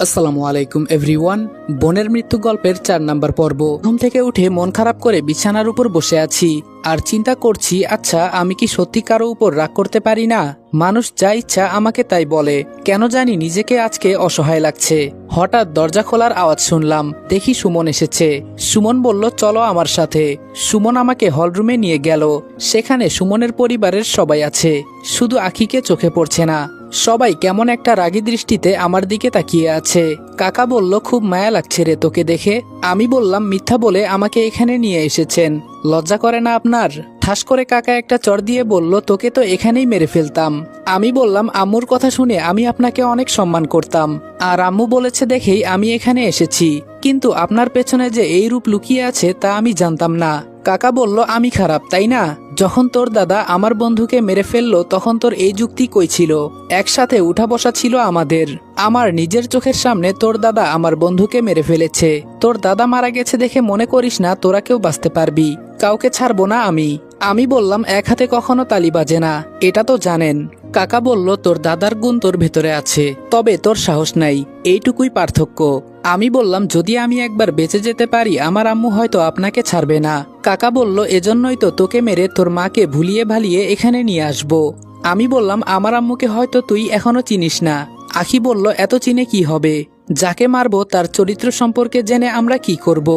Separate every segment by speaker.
Speaker 1: আসসালামু আলাইকুম এভরিওয়ান। বোনের মৃত্যু গল্পের ৪ নাম্বার পর্ব। ঘুম থেকে উঠে মন খারাপ করে বিছানার উপর বসে আছি আর চিন্তা করছি, আচ্ছা আমি কি সত্যি কারো উপর রাগ করতে পারি না? মানুষ যা ইচ্ছা আমাকে তাই বলে, কেন জানি নিজেকে আজকে অসহায় লাগছে। হঠাৎ দরজা খোলার আওয়াজ শুনলাম, দেখি সুমন এসেছে। সুমন বলল চলো আমার সাথে। সুমন আমাকে হলরুমে নিয়ে গেল। সেখানে সুমনের পরিবারের সবাই আছে, শুধু আখিকে চোখে পড়ছে না। সবাই কেমন একটা রাগী দৃষ্টিতে আমার দিকে তাকিয়ে আছে। কাকা বলল খুব মায়া লাগছে রে তোকে দেখে। আমি বললাম মিথ্যা বলে আমাকে এখানে নিয়ে এসেছেন, লজ্জা করে না আপনার? ঠাস করে কাকা একটা চড় দিয়ে বলল তোকে তো এখানেই মেরে ফেলতাম। আমি বললাম আম্মুর কথা শুনে আমি আপনাকে অনেক সম্মান করতাম, আর আম্মু বলেছে দেখেই আমি এখানে এসেছি, কিন্তু আপনার পেছনে যে এই রূপ লুকিয়ে আছে তা আমি জানতাম না। কাকা বলল আমি খারাপ তাই না? যখন তোর দাদা আমার বন্ধুকে মেরে ফেললো তখন তোর এই যুক্তি কই ছিল? একসাথে উঠা বসা ছিল আমাদের। আমার নিজের চোখের সামনে তোর দাদা আমার বন্ধুকে মেরে ফেলেছে। তোর দাদা মারা গেছে দেখে মনে করিস না তোরা কেউ বাঁচতে পারবি? কাউকে ছাড়বো না আমি বললাম এক হাতে কখনো তালি বাজে না, এটা তো জানেন। কাকা বলল তোর দাদার গুণ তোর ভেতরে আছে, তবে তোর সাহস নাই, এইটুকুই পার্থক্য। আমি বললাম যদি আমি একবার বেঁচে যেতে পারি আমার আম্মু হয়তো আপনাকে ছাড়বে না। কাকা বলল এজন্যই তো তোকে মেরে তোর মাকে ভুলিয়ে ভালিয়ে এখানে নিয়ে আসবো। আমি বললাম আমার আম্মুকে হয়তো তুই এখনো চিনিস না। আখি বলল এত চিনে কি হবে? যাকে মারবো তার চরিত্র সম্পর্কে জেনে আমরা কি করব?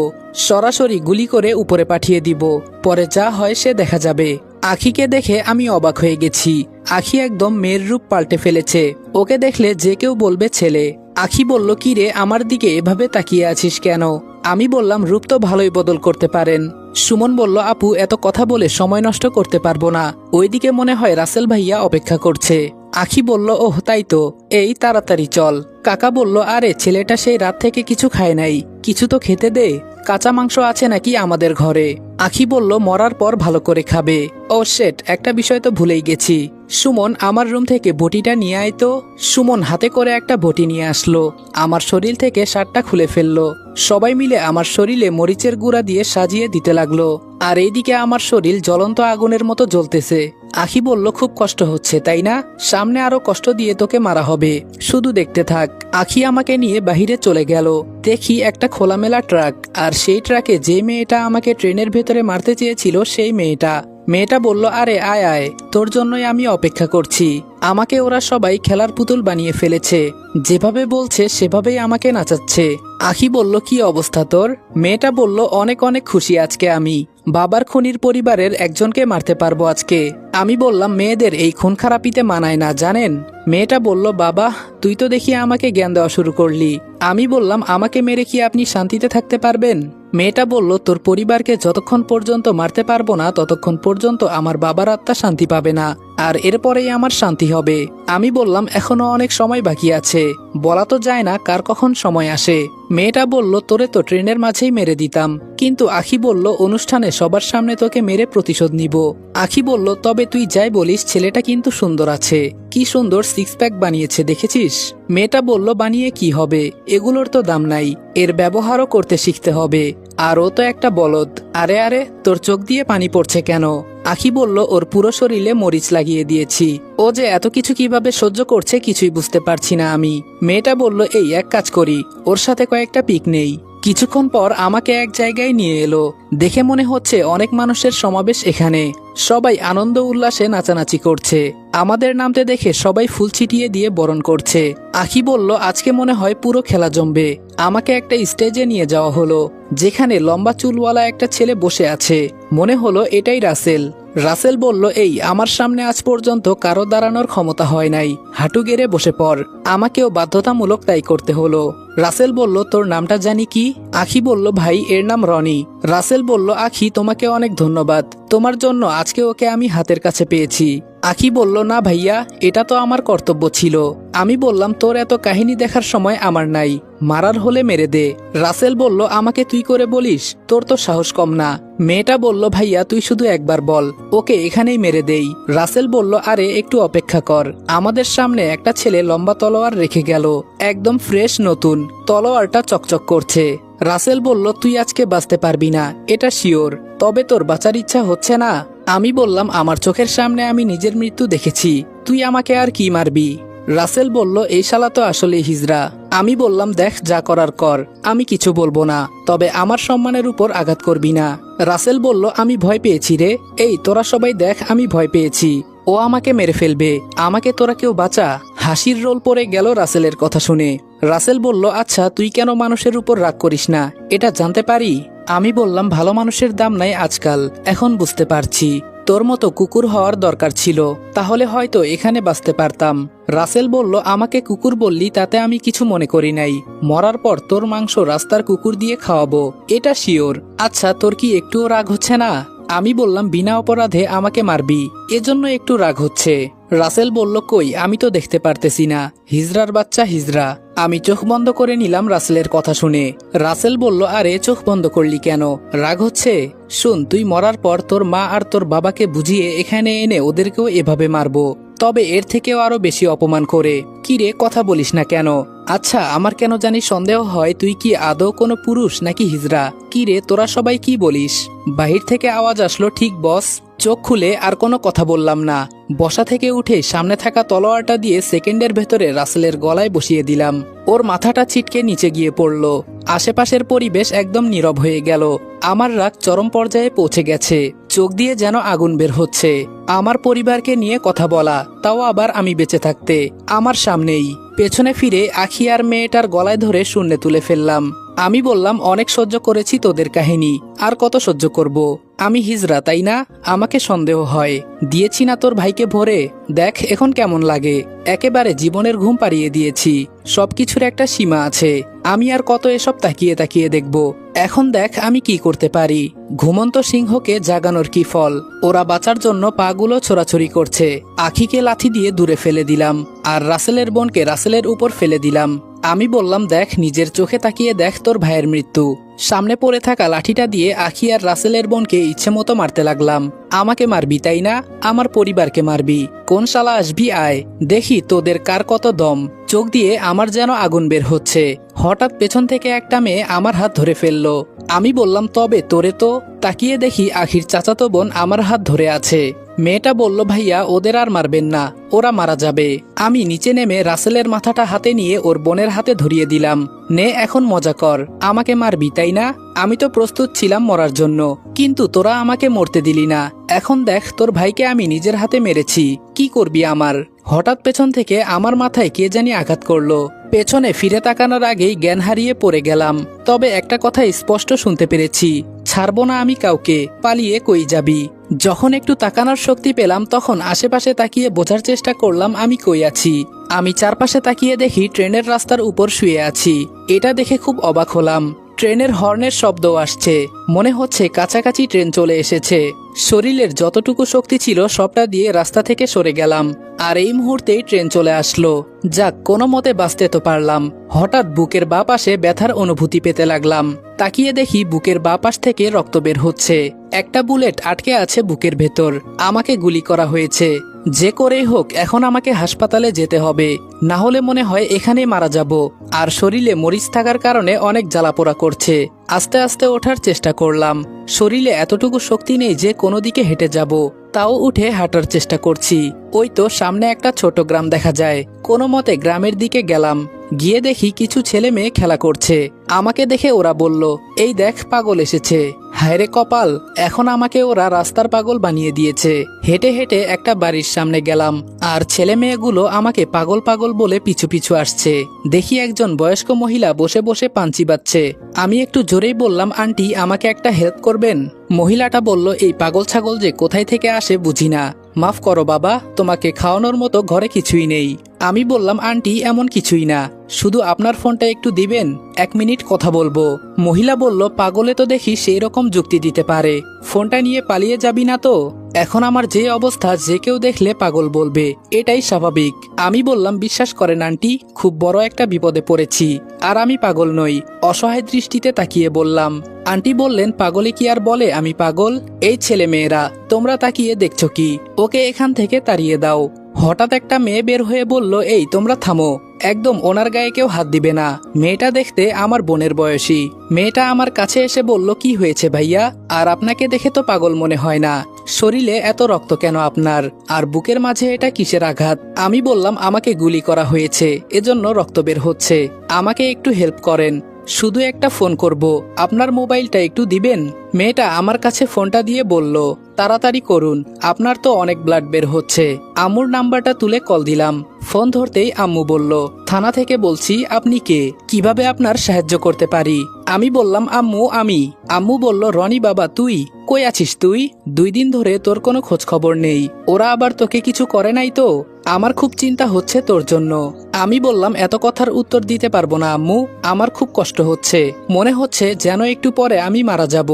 Speaker 1: সরাসরি গুলি করে উপরে পাঠিয়ে দিব, পরে যা হয় সে দেখা যাবে। আখিকে দেখে আমি অবাক হয়ে গেছি। আখি একদম মেয়ের রূপ পাল্টে ফেলেছে। ওকে দেখলে যে কেউ বলবে ছেলে। আখি বলল কি রে আমার দিকে এভাবে তাকিয়ে আছিস কেন? আমি বললাম রূপ তো ভালোই বদল করতে পারেন। সুমন বলল আপু এত কথা বলে সময় নষ্ট করতে পারবো না, ওইদিকে মনে হয় রাসেল ভাইয়া অপেক্ষা করছে। আখি বলল ওহ তাই তো, এই তাড়াতাড়ি চল। কাকা বলল আরে ছেলেটা সেই রাত থেকে কিছু খায় নাই, কিছু তো খেতে দে, কাঁচা মাংস আছে নাকি আমাদের ঘরে? আখি বলল মরার পর ভালো করে খাবে। ও শেট, একটা বিষয় তো ভুলেই গেছি। সুমন আমার রুম থেকে বটিটা নিয়ে আয় তো। সুমন হাতে করে একটা বটি নিয়ে আসলো, আমার শরীর থেকে শার্টটা খুলে ফেললো। সবাই মিলে আমার শরীরে মরিচের গুঁড়া দিয়ে সাজিয়ে দিতে লাগলো, আর এইদিকে আমার শরীর জ্বলন্ত আগুনের মতো জ্বলতেছে। আখি বলল খুব কষ্ট হচ্ছে তাই না? সামনে আরো কষ্ট দিয়ে তোকে মারা হবে, শুধু দেখতে থাক। আখি আমাকে নিয়ে বাহিরে চলে গেল। দেখি একটা খোলামেলা ট্রাক, আর সেই ট্রাকে যে মেয়েটা আমাকে ট্রেনের ভেতরে মারতে চেয়েছিল সেই মেয়েটা বলল আরে আয় আয়, তোর জন্যই আমি অপেক্ষা করছি। আমাকে ওরা সবাই খেলার পুতুল বানিয়ে ফেলেছে, যেভাবে বলছে সেভাবেই আমাকে নাচাচ্ছে। আখি বলল কি অবস্থা তোর? মেয়েটা বলল অনেক অনেক খুশি আজকে আমি, বাবার খুনির পরিবারের একজনকে মারতে পারবো আজকে। আমি বললাম মেয়েদের এই খুন খারাপিতে মানায় না জানেন। মেয়েটা বলল বাবা তুই তো দেখি আমাকে জ্ঞান দেওয়া শুরু করলি। আমি বললাম আমাকে মেরে কি আপনি শান্তিতে থাকতে পারবেন? মেয়েটা বলল তোর পরিবারকে যতক্ষণ পর্যন্ত মারতে পারবো না ততক্ষণ পর্যন্ত আমার বাবার আত্মা শান্তি পাবে না, আর এরপরেই আমার শান্তি হবে। আমি বললাম এখনো অনেক সময় বাকি আছে, বলা তো যায় না কার কখন সময় আসে। মেয়েটা বলল তোরে তো ট্রেনের মাঝেই মেরে দিতাম, কিন্তু আখি বলল অনুষ্ঠানে সবার সামনে তোকে মেরে প্রতিশোধ নিব। আখি বলল তবে তুই যাই বলিস ছেলেটা কিন্তু সুন্দর আছে, কি সুন্দর সিক্স প্যাক বানিয়েছে দেখেছিস? মেয়েটা বলল বানিয়ে কি হবে, এগুলোর তো দাম নাই, এর ব্যবহারও করতে শিখতে হবে, আর ও তো একটা বলদ। আরে আরে তোর চোখ দিয়ে পানি পড়ছে কেন? আখি বলল ওর পুরো শরীরে মরিচ লাগিয়ে দিয়েছি, ও যে এত কিছু কিভাবে সহ্য করছে কিছুই বুঝতে পারছি না আমি। মেয়েটা বলল এই এক কাজ করি, ওর সাথে কয়েকটা পিক নেই। কিছুক্ষণ পর আমাকে এক জায়গায় নিয়ে এলো, দেখে মনে হচ্ছে অনেক মানুষের সমাবেশ এখানে, সবাই আনন্দ উল্লাসে নাচানাচি করছে। আমাদের নামতে দেখে সবাই ফুল ছিটিয়ে দিয়ে বরণ করছে। আখি বলল আজকে মনে হয় পুরো খেলা জমবে। আমাকে একটা স্টেজে নিয়ে যাওয়া হলো, যেখানে লম্বা চুলওয়ালা একটা ছেলে বসে আছে, মনে হলো এটাই রাসেল বলল এই আমার সামনে আজ পর্যন্ত কারো দাঁড়ানোর ক্ষমতা হয় নাই, হাঁটু গেড়ে বসে পড়। আমাকেও বাধ্যতামূলক তাই করতে হলো। রাসেল বলল তোর নামটা জানি কি? আখি বলল ভাই এর নাম রনি। রাসেল বলল আখি তোমাকে অনেক ধন্যবাদ, তোমার জন্য আজকে ওকে আমি হাতের কাছে পেয়েছি। আখি বলল না ভাইয়া, এটা তো আমার কর্তব্য ছিল। আমি বললাম তোর এত কাহিনী দেখার সময় আমার নাই, মারার হলে মেরে দে। রাসেল বলল আমাকে তুই করে বলিস, তোর তো সাহস কম না। মেয়েটা বলল ভাইয়া তুই শুধু একবার বল, ওকে এখানেই মেরে দেই। রাসেল বলল আরে একটু অপেক্ষা কর। আমাদের সামনে একটা ছেলে লম্বা তলোয়ার রেখে গেল, একদম ফ্রেশ নতুন, তলোয়ারটা চকচক করছে। রাসেল বলল তুই আজকে বাঁচতে পারবি না এটা শিওর, তবে তোর বাঁচার ইচ্ছা হচ্ছে না? আমি বললাম আমার চোখের সামনে আমি নিজের মৃত্যু দেখেছি, তুই আমাকে আর কি মারবি? রাসেল বলল, এই শালা তো আসলে হিজড়া। আমি বললাম, দেখ যা করার কর, আমি কিছু বলবো না, তবে আমার সম্মানের উপর আঘাত করবি না। রাসেল বলল, আমি ভয় পেয়েছি রে। এই তোরা সবাই দেখ, আমি ভয় পেয়েছি, ও আমাকে মেরে ফেলবে, আমাকে তোরা কেউ বাঁচা। হাসির রোল পড়ে গেল রাসেলের কথা শুনে। রাসেল বলল, আচ্ছা তুই কেন মানুষের উপর রাগ করিস না, এটা জানতে পারি? আমি বললাম, ভালো মানুষের দাম নাই আজকাল, এখন বুঝতে পারছি। তোর মতো কুকুর হওয়ার দরকার ছিল, তাহলে হয়তো এখানে বাঁচতে পারতাম। রাসেল বলল, আমাকে কুকুর বললি তাতে আমি কিছু মনে করি নাই, মরার পর তোর মাংস রাস্তার কুকুর দিয়ে খাওয়াবো, এটা শিওর। আচ্ছা তোর কি একটুও রাগ হচ্ছে না? আমি বললাম, বিনা অপরাধে আমাকে মারবি, এজন্য একটু রাগ হচ্ছে। রাসেল বলল, কই, আমি তো দেখতে পারতেছি না। হিজরার বাচ্চা হিজরা। আমি চোখ বন্ধ করে নিলাম রাসেলের কথা শুনে। রাসেল বলল, আরে চোখ বন্ধ করলি কেন, রাগ হচ্ছে? শুন, তুই মরার পর তোর মা আর তোর বাবাকে বুঝিয়ে এখানে এনে ওদেরকেও এভাবে মারবো, তবে এর থেকেও আরো বেশি অপমান করে। কিরে, কথা বলিস না কেন? আচ্ছা, আমার কেন জানি সন্দেহ হয় তুই কি আদৌ কোনো পুরুষ নাকি হিজড়া। কিরে, তোরা সবাই কি বলিস? বাহির থেকে আওয়াজ আসলো, ঠিক বস। চোখ খুলে আর কোনো কথা বললাম না। বসা থেকে উঠে সামনে থাকা তলোয়ারটা দিয়ে সেকেন্ডের ভেতরে রাসেলের গলায় বসিয়ে দিলাম। ওর মাথাটা ছিটকে নিচে গিয়ে পড়ল। আশেপাশের পরিবেশ একদম নীরব হয়ে গেল। আমার রাগ চরম পর্যায়ে পৌঁছে গেছে, চোখ দিয়ে যেন আগুন বের হচ্ছে। আমার পরিবারকে নিয়ে কথা বলা, তাও আবার আমি বেঁচে থাকতে, আমার সামনেই। পেছনে ফিরে আখি আর মেয়েটার গলায় ধরে শূন্যে তুলে ফেললাম। আমি বললাম, অনেক সহ্য করেছি তোদের কাহিনী, আর কত সহ্য করব? আমি হিজড়া তাই না, আমাকে সন্দেহ হয়। দিয়েছি না তোর ভাইকে ভরে, দেখ এখন কেমন লাগে। একেবারে জীবনের ঘুম পাড়িয়ে দিয়েছি, সবকিছুর একটা সীমা আছে। আমি আর কত এসব তাকিয়ে তাকিয়ে দেখব? এখন দেখ আমি কি করতে পারি। ঘুমন্ত সিংহকে জাগানোর কি ফল? ওরা বাঁচার জন্য পাগুলো ছোড়াছড়ি করছে। আখিকে লাথি দিয়ে দূরে ফেলে দিলাম, আর রাসেলের বোনকে রাসেলের উপর ফেলে দিলাম। আমি বললাম, দেখ নিজের চোখে তাকিয়ে দেখ তোর ভাইয়ের মৃত্যু। সামনে পড়ে থাকা লাঠিটা দিয়ে আখি আর রাসেলের বোনকে ইচ্ছে মতো মারতে লাগলাম। আমাকে মারবি তাই না, আমার পরিবারকে মারবি? কোন শালা আসবি, আয় দেখি তোদের কার কত দম। চোখ দিয়ে আমার যেন আগুন বের হচ্ছে। হঠাৎ পেছন থেকে একটা মেয়ে আমার হাত ধরে ফেললো। আমি বললাম, তবে তোরে তো। তাকিয়ে দেখি আখির চাচাতো বোন আমার হাত ধরে আছে। মেয়েটা বলল, ভাইয়া ওদের আর মারবেন না, ওরা মারা যাবে। আমি নিচে নেমে রাসেলের মাথাটা হাতে নিয়ে ওর বোনের হাতে ধরিয়ে দিলাম। নে এখন মজা কর, আমাকে মারবি তাই না? আমি তো প্রস্তুত ছিলাম মরার জন্য, কিন্তু তোরা আমাকে মরতে দিলি না। এখন দেখ তোর ভাইকে আমি নিজের হাতে মেরেছি, কি করবি আমার? হঠাৎ পেছন থেকে আমার মাথায় কে জানি আঘাত করলো। পেছনে ফিরে তাকানোর আগেই জ্ঞান হারিয়ে পড়ে গেলাম। তবে একটা কথা স্পষ্ট শুনতে পেরেছি, ছাড়বো না আমি কাউকে, পালিয়ে কই যাবি? যখন একটু তাকানোর শক্তি পেলাম তখন আশেপাশে তাকিয়ে বোঝার চেষ্টা করলাম আমি কই আছি। আমি চারপাশে তাকিয়ে দেখি ট্রেনের রাস্তার উপর শুয়ে আছি। এটা দেখে খুব অবাক হলাম। ট্রেনের হর্নের শব্দ আসছে, মনে হচ্ছে কাছাকাছি ট্রেন চলে এসেছে। শরীরের যতটুকু শক্তি ছিল সবটা দিয়ে রাস্তা থেকে সরে গেলাম, আর এই মুহূর্তেই ট্রেন চলে আসলো। যাক, কোনো মতে বাঁচতে তো পারলাম। হঠাৎ বুকের বাঁ পাশে ব্যথার অনুভূতি পেতে লাগলাম। তাকিয়ে দেখি বুকের বাঁ পাশ থেকে রক্ত বের হচ্ছে। একটা বুলেট আটকে আছে বুকের ভেতর, আমাকে গুলি করা হয়েছে। যে করেই হোক এখন আমাকে হাসপাতালে যেতে হবে, না হলে মনে হয় এখানেই মারা যাব। আর শরীরে মরিচ থাকার কারণে অনেক জ্বালাপোড়া করছে। আস্তে আস্তে ওঠার চেষ্টা করলাম। শরীরে এতটুকু শক্তি নেই যে কোনো দিকে হেঁটে যাব, তাও উঠে হাঁটার চেষ্টা করছি। ওই তো সামনে একটা ছোট গ্রাম দেখা যায়। কোনো মতে গ্রামের দিকে গেলাম। গিয়ে দেখি কিছু ছেলে মেয়ে খেলা করছে। আমাকে দেখে ওরা বলল, এই দেখ পাগল এসেছে। হায়রে কপাল, এখন আমাকে ওরা রাস্তার পাগল বানিয়ে দিয়েছে। হেঁটে হেঁটে একটা বাড়ির সামনে গেলাম, আর ছেলে মেয়েগুলো আমাকে পাগল পাগল বলে পিছু পিছু আসছে। দেখি একজন বয়স্ক মহিলা বসে বসে পান চিবাচ্ছে। আমি একটু জোরেই বললাম, আন্টি আমাকে একটা হেল্প করবেন? মহিলাটা বলল, এই পাগল ছাগল যে কোথায় থেকে আসে বুঝি না, মাফ করো বাবা, তোমাকে খাওয়ানোর মতো ঘরে কিছুই নেই। আমি বললাম, আন্টি এমন কিছুই না, শুধু আপনার ফোনটা একটু দিবেন, 1 মিনিট কথা বলবো। মহিলা বলল, পাগলে তো দেখি সেই রকম যুক্তি দিতে পারে, ফোনটা নিয়ে পালিয়ে যাবি না তো? এখন আমার যে অবস্থা, যে কেউ দেখলে পাগল বলবে, এটাই স্বাভাবিক। আমি বললাম, বিশ্বাস করেন আন্টি, খুব বড় একটা বিপদে পড়েছি, আর আমি পাগল নই। অসহায় দৃষ্টিতে তাকিয়ে বললাম। আন্টি বললেন, পাগলে কি আর বলে আমি পাগল? এই ছেলে মেয়েরা তোমরা তাকিয়ে দেখছো কি, ওকে এখান থেকে তাড়িয়ে দাও। হঠাৎ একটা মেয়ে বের হয়ে বলল, এই তোমরা থামো, একদম ওনার গায়ে কেউ হাত দিবে না। মেয়েটা দেখতে আমার বোনের বয়সী। মেয়েটা আমার কাছে এসে বলল, কি হয়েছে ভাইয়া? আর আপনাকে দেখে তো পাগল মনে হয় না, শরীরে এত রক্ত কেন আপনার? আর বুকের মাঝে এটা কিসের আঘাত? আমি বললাম, আমাকে গুলি করা হয়েছে, এজন্য রক্ত বের হচ্ছে। আমাকে একটু হেল্প করেন, শুধু একটা ফোন করব, আপনার মোবাইলটা একটু দিবেন? মেয়েটা আমার কাছে ফোনটা দিয়ে বলল, তাড়াতাড়ি করুন, আপনার তো অনেক ব্লাড বের হচ্ছে। আম্মুর নাম্বারটা তুলে কল দিলাম। ফোন ধরতেই আম্মু বলল, থানা থেকে বলছি, আপনি কে? কিভাবে আপনার সাহায্য করতে পারি? আমি বললাম, আম্মু আমি। আম্মু বলল, রনি বাবা তুই কই আছিস? তুই 2 দিন ধরে তোর কোনো খোঁজ খবর নেই। ওরা আবার তোকে কিছু করে নাই তো? আমার খুব চিন্তা হচ্ছে তোর জন্য। আমি বললাম, এত কথার উত্তর দিতে পারবো না আম্মু, আমার খুব কষ্ট হচ্ছে। মনে হচ্ছে যেন একটু পরে আমি মারা যাব।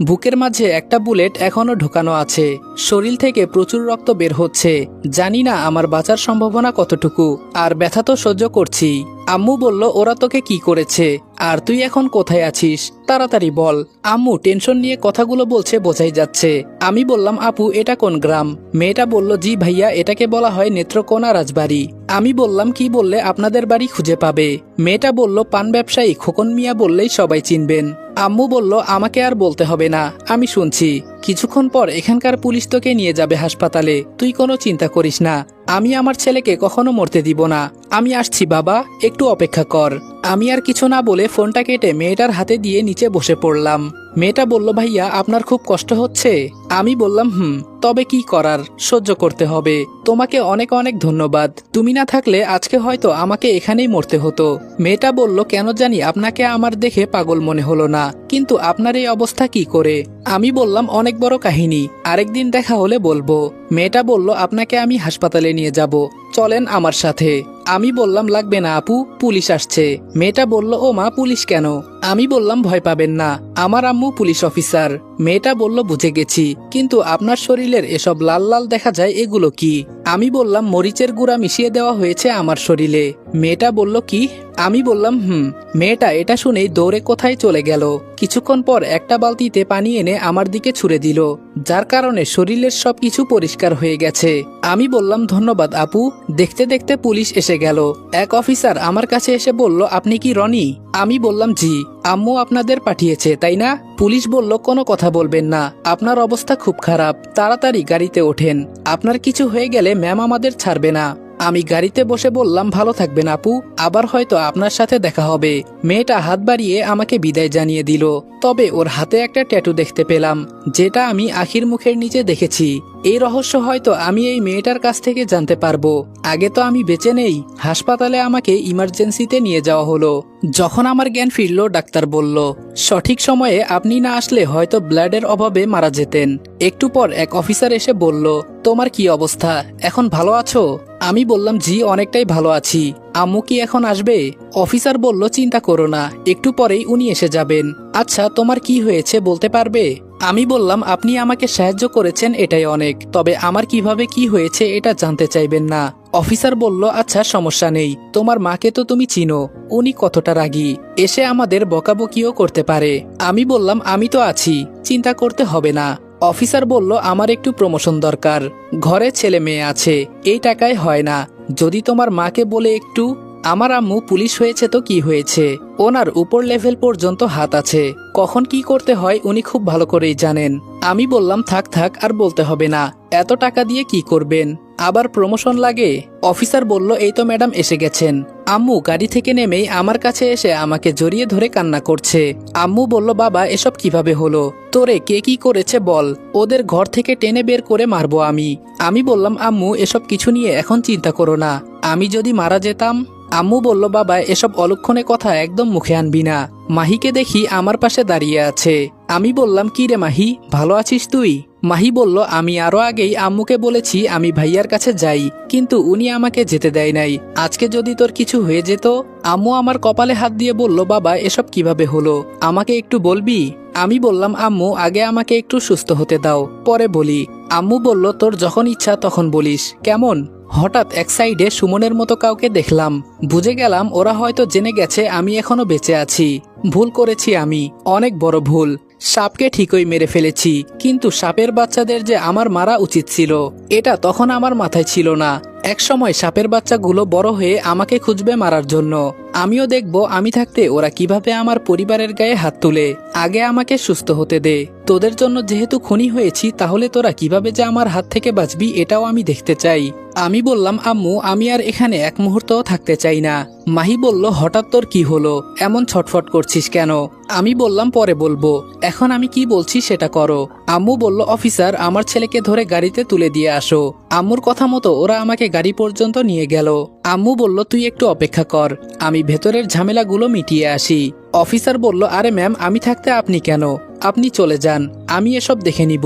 Speaker 1: বুকের মাঝে একটা বুলেট এখনো ঢোকানো আছে, শরীর থেকে প্রচুর রক্ত বের হচ্ছে। জানি না আমার বাঁচার সম্ভাবনা কতটুকু, আর ব্যথা তো সহ্য করছি। আম্মু বলল, ওরা তোকে কি করেছে? আর তুই এখন কোথায় আছিস? তাড়াতাড়ি বল। আম্মু টেনশন নিয়ে কথাগুলো বলছে, বোঝাই যাচ্ছে। আমি বললাম, আপু এটা কোন গ্রাম? মেয়েটা বলল, জি ভাইয়া, এটাকে বলা হয় নেত্রকোনা রাজবাড়ি। আমি বললাম, কি বললে আপনাদের বাড়ি খুঁজে পাবে? মেয়েটা বলল, পান ব্যবসায়ী খোকন মিয়া বললেই সবাই চিনবেন। আম্মু বলল, আমাকে আর বলতে হবে না, আমি শুনছি। কিছুক্ষণ পর এখানকার পুলিশ তোকে নিয়ে যাবে হাসপাতালে, তুই কোনো চিন্তা করিস না। আমি আমার ছেলেকে কখনো মরতে দিব না। আমি আসছি বাবা, একটু অপেক্ষা কর। আমি আর কিছু না বলে ফোনটা কেটে মেয়েটার হাতে দিয়ে নিচে বসে পড়লাম। মেয়েটা বলল, ভাইয়া আপনার খুব কষ্ট হচ্ছে? আমি বললাম, তবে কি করার, সহ্য করতে হবে। তোমাকে অনেক অনেক ধন্যবাদ, তুমি না থাকলে আজকে হয়তো আমাকে এখানেই মরতে হতো। মেয়েটা বলল, কেন জানি আপনাকে আমার দেখে পাগল মনে হলো না, কিন্তু আপনার এই অবস্থা কি করে? আমি বললাম, অনেক বড় কাহিনী, আরেকদিন দেখা হলে বলবো। মেয়েটা বলল, আপনাকে আমি হাসপাতালে নিয়ে যাব, চলেন আমার সাথে। আমি বললাম, লাগবে না আপু, পুলিশ আসছে। মেয়েটা বলল, ও মা, পুলিশ কেন? আমি বললাম, ভয় পাবেন না, আমার আম্মু পুলিশ অফিসার। মেয়েটা বলল, বুঝে গেছি, কিন্তু আপনার শরীরের এসব লাল লাল দেখা যায়, এগুলো কি? আমি বললাম, মরিচের গুঁড়া মিশিয়ে দেওয়া হয়েছে আমার শরীরে। মেয়েটা বলল, কি? আমি বললাম, মেয়েটা এটা শুনেই দৌড়ে কোথায় চলে গেল। কিছুক্ষণ পর একটা বালতিতে পানি এনে আমার দিকে ছুঁড়ে দিল, যার কারণে শরীরের সবকিছু পরিষ্কার হয়ে গেছে। আমি বললাম, ধন্যবাদ আপু। দেখতে দেখতে পুলিশ এসে গেল। এক অফিসার আমার কাছে এসে বলল, আপনি কি রনি? আমি বললাম, জি। আম্মু আপনাদের পাঠিয়েছে তাই না? পুলিশ বলল, কোনো কথা বলবেন না, আপনার অবস্থা খুব খারাপ, তাড়াতাড়ি গাড়িতে ওঠেন, আপনার কিছু হয়ে গেলে ম্যাম আমাদের ছাড়বে না। আমি গাড়িতে বসে বললাম, ভালো থাকবেন আপু, আবার হয়তো আপনার সাথে দেখা হবে। মেয়েটা হাত বাড়িয়ে আমাকে বিদায় জানিয়ে দিল। তবে ওর হাতে একটা ট্যাটু দেখতে পেলাম, যেটা আমি আখির মুখের নিচে দেখেছি। এই রহস্য হয়তো আমি এই মেয়েটার কাছ থেকে জানতে পারবো। আগে তো আমি বেঁচে নেই। হাসপাতালে আমাকে ইমার্জেন্সিতে নিয়ে যাওয়া হলো। যখন আমার জ্ঞান ফিরল, ডাক্তার বলল, সঠিক সময়ে আপনি না আসলে হয়তো ব্লাডের অভাবে মারা যেতেন। একটু পর এক অফিসার এসে বলল, তোমার কি অবস্থা, এখন ভালো আছো? আমি বললাম, জি অনেকটাই ভালো আছি। আম্মু কি এখন আসবে? অফিসার বলল, চিন্তা করো না, একটু পরেই উনি এসে যাবেন। আচ্ছা তোমার কি হয়েছে বলতে পারবে? আমি বললাম, আপনি আমাকে সাহায্য করেছেন এটাই অনেক, তবে আমার কিভাবে কি হয়েছে এটা জানতে চাইবেন না। অফিসার বলল, আচ্ছা সমস্যা নেই, তোমার মাকে তো তুমি চিনো, উনি কতটা রাগী, এসে আমাদের বকাবকিও করতে পারে। আমি বললাম, আমি তো আছি, চিন্তা করতে হবে না। অফিসার বলল, আমার একটু প্রমোশন দরকার, ঘরে ছেলে মেয়ে আছে, এই টাকায় হয় না, যদি তোমার মাকে বলে একটু। আমার আম্মু পুলিশ হয়েছে তো কি হয়েছে, ওনার উপর লেভেল পর্যন্ত হাত আছে, কখন কি করতে হয় উনি খুব ভালো করেই জানেন। আমি বললাম, থাক থাক, আর বলতে হবে না, এত টাকা দিয়ে কি করবেন, আবার প্রমোশন লাগে? অফিসার বলল, এই তো ম্যাডাম এসে গেছেন। আম্মু গাড়ি থেকে নেমেই আমার কাছে এসে আমাকে জড়িয়ে ধরে কান্না করছে। আম্মু বলল, বাবা এসব কিভাবে হলো, তোরে কে কি করেছে বল, ওদের ঘর থেকে টেনে বের করে মারবো আমি। আমি বললাম, আম্মু এসব কিছু নিয়ে এখন চিন্তা করো না, আমি যদি মারা যেতাম। আম্মু বলল, বাবা এসব অলক্ষণে কথা একদম মুখে আনবি না। মাহিকে দেখি আমার পাশে দাঁড়িয়ে আছে। আমি বললাম, কি রে মাহি, ভালো আছিস তুই? মাহি বলল, আমি আরো আগেই আম্মুকে বলেছি আমি ভাইয়ার কাছে যাই, কিন্তু উনি আমাকে যেতে দেয় নাই। আজকে যদি তোর কিছু হয়ে যেত। আম্মু আমার কপালে হাত দিয়ে বলল, বাবা এসব কিভাবে হলো, আমাকে একটু বলবি? আমি বললাম, আম্মু আগে আমাকে একটু সুস্থ হতে দাও, পরে বলি। আম্মু বলল, তোর যখন ইচ্ছা তখন বলিস, কেমন? হঠাৎ এক সাইডে সুমনের মতো কাউকে দেখলাম, বুঝে গেলাম ওরা হয়তো জেনে গেছে আমি এখনো বেঁচে আছি। ভুল করেছি আমি, অনেক বড় ভুল। সাপকে ঠিকই মেরে ফেলেছি, কিন্তু সাপের বাচ্চাদের যে আমার মারা উচিত ছিল, এটা তখন আমার মাথায় ছিল না। এক সময় সাপের বাচ্চাগুলো বড় হয়ে আমাকে খুঁজবে মারার জন্য। আমিও দেখব আমি থাকতে ওরা কিভাবে আমার পরিবারের গায়ে হাত তুলে। আগে আমাকে সুস্থ হতে দে। তোদের জন্য যেহেতু খুনি হয়েছি, তাহলে তোরা কিভাবে যে আমার হাত থেকে বাঁচবি এটাও আমি দেখতে চাই। আমি বললাম, আম্মু আমি আর এখানে এক মুহূর্তও থাকতে চাই না। মাহি বলল, হঠাৎ তোর কি হলো, এমন ছটফট করছিস কেন? আমি বললাম, পরে বলবো, এখন আমি কি বলছি সেটা করো। আম্মু বলল, অফিসার আমার ছেলেকে ধরে গাড়িতে তুলে দিয়ে আসো। আম্মুর কথা মতো ওরা আমাকে গাড়ি পর্যন্ত নিয়ে গেল। আম্মু বলল, তুই একটু অপেক্ষা কর, আমি ভেতরের ঝামেলাগুলো মিটিয়ে আসি। অফিসার বলল, আরে ম্যাম আমি থাকতে আপনি কেন, আপনি চলে যান, আমি এসব দেখে নিব,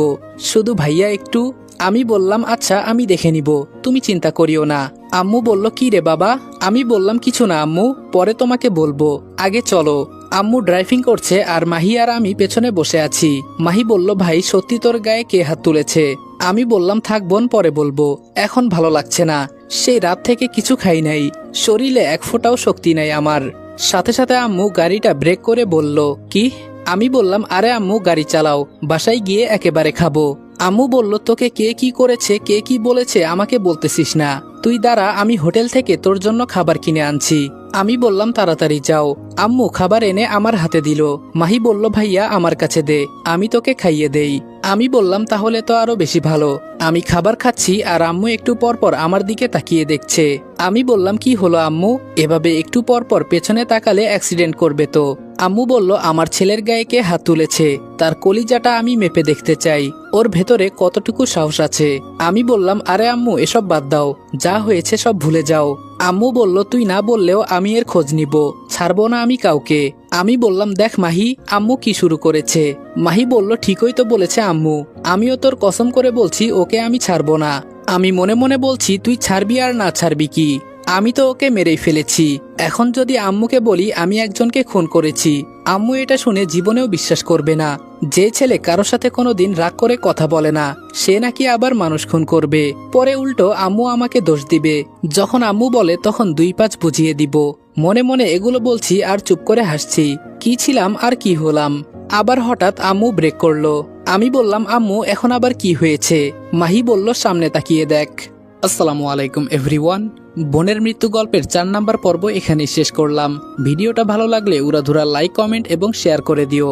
Speaker 1: শুধু ভাইয়া একটু। আমি বললাম, আচ্ছা আমি দেখে নিব, তুমি চিন্তা করিও না। আম্মু বলল, কি রে বাবা? আমি বললাম, কিছু না আম্মু, পরে তোমাকে বলবো, আগে চলো। আম্মু ড্রাইভিং করছে আর মাহি আর আমি পেছনে বসে আছি। মাহি বলল, ভাই সত্যি তোর গায়ে কে হাত তুলেছে? আমি বললাম, থাক বোন, পরে বলবো, এখন ভালো লাগছে না, সেই রাত থেকে কিছু খাই নাই, শরীরে এক ফোঁটাও শক্তি নাই আমার। সাথে সাথে আম্মু গাড়িটা ব্রেক করে বলল, কি? আমি বললাম, আরে আম্মু গাড়ি চালাও, বাসায় গিয়ে একেবারে খাবো। আম্মু বলল, তোকে কে কি করেছে, কে কি বলেছে আমাকে বলতেছিস না, তুই দাঁড়া, আমি হোটেল থেকে তোর জন্য খাবার কিনে আনছি। আমি বললাম, তাড়াতাড়ি যাও। আম্মু খাবার এনে আমার হাতে দিল। মাহি বলল, ভাইয়া আমার কাছে দে, আমি তোকে খাইয়ে দেই। আমি বললাম, তাহলে তো আরো বেশি ভালো। আমি খাবার খাচ্ছি আর আম্মু একটু পর পর আমার দিকে তাকিয়ে দেখছে। আমি বললাম, কি হলো আম্মু, এভাবে একটু পর পর পেছনে তাকালে অ্যাক্সিডেন্ট করবে তো। আম্মু বলল, আমার ছেলের গায়ে কে হাত তুলেছে, তার কলিজাটা আমি মেপে দেখতে চাই, ওর ভেতরে কতটুকু সাহস আছে। আমি বললাম, আরে আম্মু এসব বাদ দাও, যা হয়েছে সব ভুলে যাও। আম্মু বলল, তুই না বললেও আমি এর খোঁজ নিব, ছাড়বো না আমি কাউকে। আমি বললাম, দেখ মাহি, আম্মু কি শুরু করেছে। মাহি বলল, ঠিকই তো বলেছে আম্মু, আমিও তোর কসম করে বলছি ওকে আমি ছাড়বো না। আমি মনে মনে বলছি, তুই ছাড়বি আর না ছাড়বি কি, আমি তো ওকে মেরেই ফেলেছি। এখন যদি আম্মুকে বলি আমি একজনকে খুন করেছি, আম্মু এটা শুনে জীবনেও বিশ্বাস করবে না। যে ছেলে কারো সাথে কোনোদিন রাগ করে কথা বলে না, সে নাকি আবার মানুষ খুন করবে। পরে উল্টো আম্মু আমাকে দোষ দিবে। যখন আম্মু বলে তখন 2-5 বুঝিয়ে দিব। মনে মনে এগুলো বলছি আর চুপ করে হাসছি। কি ছিলাম আর কি হলাম। আবার হঠাৎ আম্মু ব্রেক করলো। আমি বললাম, আম্মু এখন আবার কি হয়েছে? মাহি বলল, সামনে তাকিয়ে দেখ। আসসালামু আলাইকুম এভরিওয়ান। বোনের মৃত্যু গল্পের 4 নাম্বার পর্ব এখানেই শেষ করলাম। ভিডিওটা ভালো লাগলে উড়াধুরা লাইক, কমেন্ট এবং শেয়ার করে দিও।